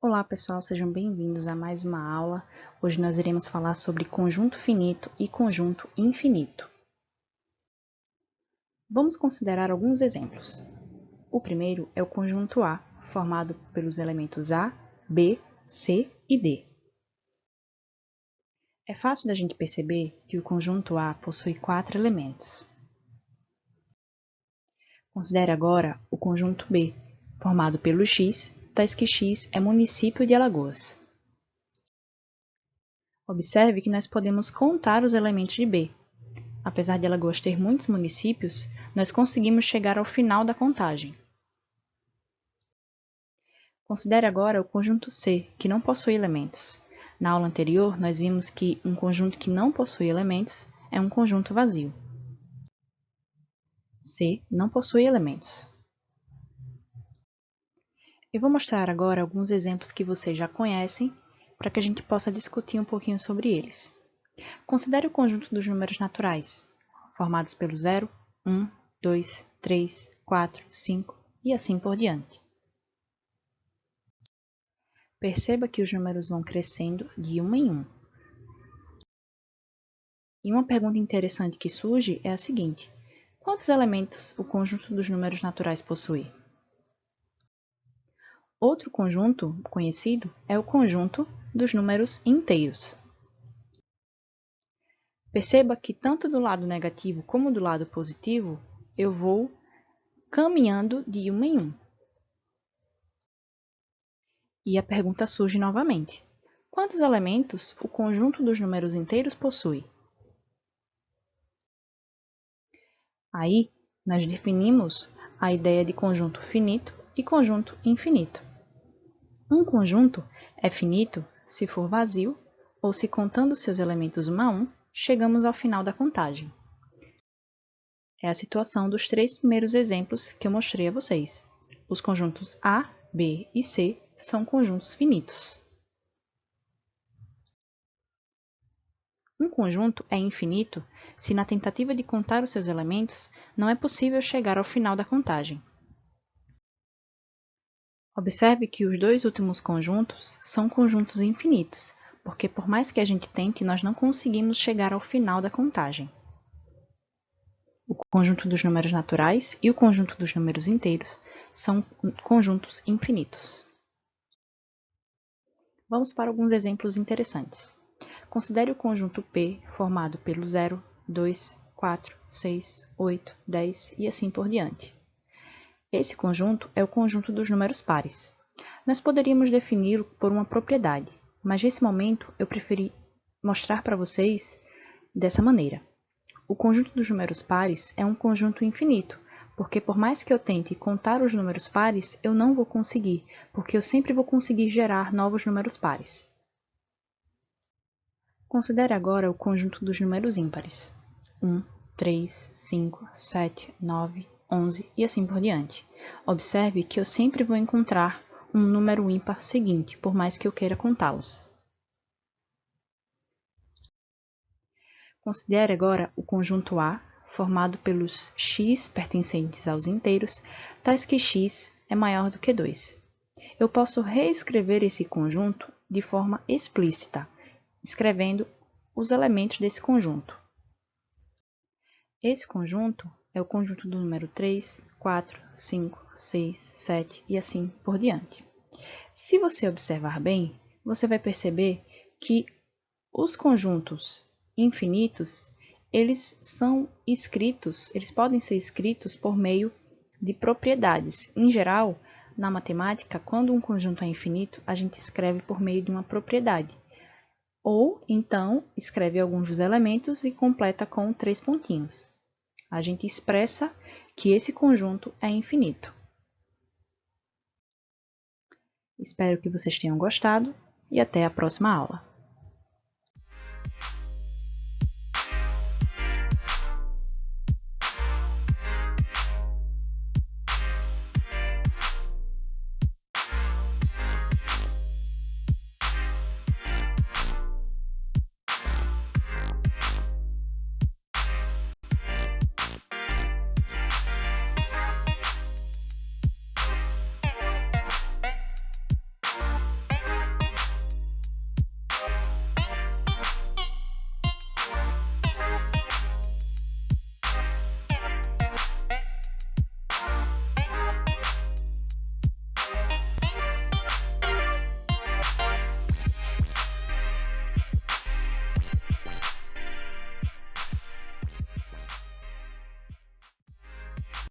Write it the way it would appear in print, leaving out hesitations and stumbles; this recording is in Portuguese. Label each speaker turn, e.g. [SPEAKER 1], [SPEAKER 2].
[SPEAKER 1] Olá pessoal, sejam bem-vindos a mais uma aula. Hoje nós iremos falar sobre conjunto finito e conjunto infinito. Vamos considerar alguns exemplos. O primeiro é o conjunto A, formado pelos elementos A, B, C e D. É fácil da gente perceber que o conjunto A possui 4 elementos. Considere agora o conjunto B, formado pelo X, tais que X é município de Alagoas. Observe que nós podemos contar os elementos de B. Apesar de Alagoas ter muitos municípios, nós conseguimos chegar ao final da contagem. Considere agora o conjunto C, que não possui elementos. Na aula anterior, nós vimos que um conjunto que não possui elementos é um conjunto vazio. C não possui elementos. Eu vou mostrar agora alguns exemplos que vocês já conhecem, para que a gente possa discutir um pouquinho sobre eles. Considere o conjunto dos números naturais, formados pelo 0, 1, 2, 3, 4, 5 e assim por diante. Perceba que os números vão crescendo de 1 em 1. E uma pergunta interessante que surge é a seguinte: quantos elementos o conjunto dos números naturais possui? Outro conjunto conhecido é o conjunto dos números inteiros. Perceba que tanto do lado negativo como do lado positivo, eu vou caminhando de 1 em 1. E a pergunta surge novamente: quantos elementos o conjunto dos números inteiros possui? Aí, nós definimos a ideia de conjunto finito e conjunto infinito. Um conjunto é finito se for vazio ou se, contando seus elementos 1 a 1, chegamos ao final da contagem. É a situação dos 3 primeiros exemplos que eu mostrei a vocês. Os conjuntos A, B e C são conjuntos finitos. Um conjunto é infinito se, na tentativa de contar os seus elementos, não é possível chegar ao final da contagem. Observe que os dois últimos conjuntos são conjuntos infinitos, porque por mais que a gente tente, nós não conseguimos chegar ao final da contagem. O conjunto dos números naturais e o conjunto dos números inteiros são conjuntos infinitos. Vamos para alguns exemplos interessantes. Considere o conjunto P formado pelo 0, 2, 4, 6, 8, 10 e assim por diante. Esse conjunto é o conjunto dos números pares. Nós poderíamos defini-lo por uma propriedade, mas nesse momento eu preferi mostrar para vocês dessa maneira. O conjunto dos números pares é um conjunto infinito, porque por mais que eu tente contar os números pares, eu não vou conseguir, porque eu sempre vou conseguir gerar novos números pares. Considere agora o conjunto dos números ímpares. 1, 3, 5, 7, 9, 11 e assim por diante. Observe que eu sempre vou encontrar um número ímpar seguinte, por mais que eu queira contá-los. Considere agora o conjunto A, formado pelos x pertencentes aos inteiros, tais que x é maior do que 2. Eu posso reescrever esse conjunto de forma explícita, escrevendo os elementos desse conjunto. Esse conjunto é o conjunto do número 3, 4, 5, 6, 7 e assim por diante. Se você observar bem, você vai perceber que os conjuntos infinitos, eles podem ser escritos por meio de propriedades. Em geral, na matemática, quando um conjunto é infinito, a gente escreve por meio de uma propriedade. Ou, então, escreve alguns dos elementos e completa com 3 pontinhos. A gente expressa que esse conjunto é infinito. Espero que vocês tenham gostado e até a próxima aula.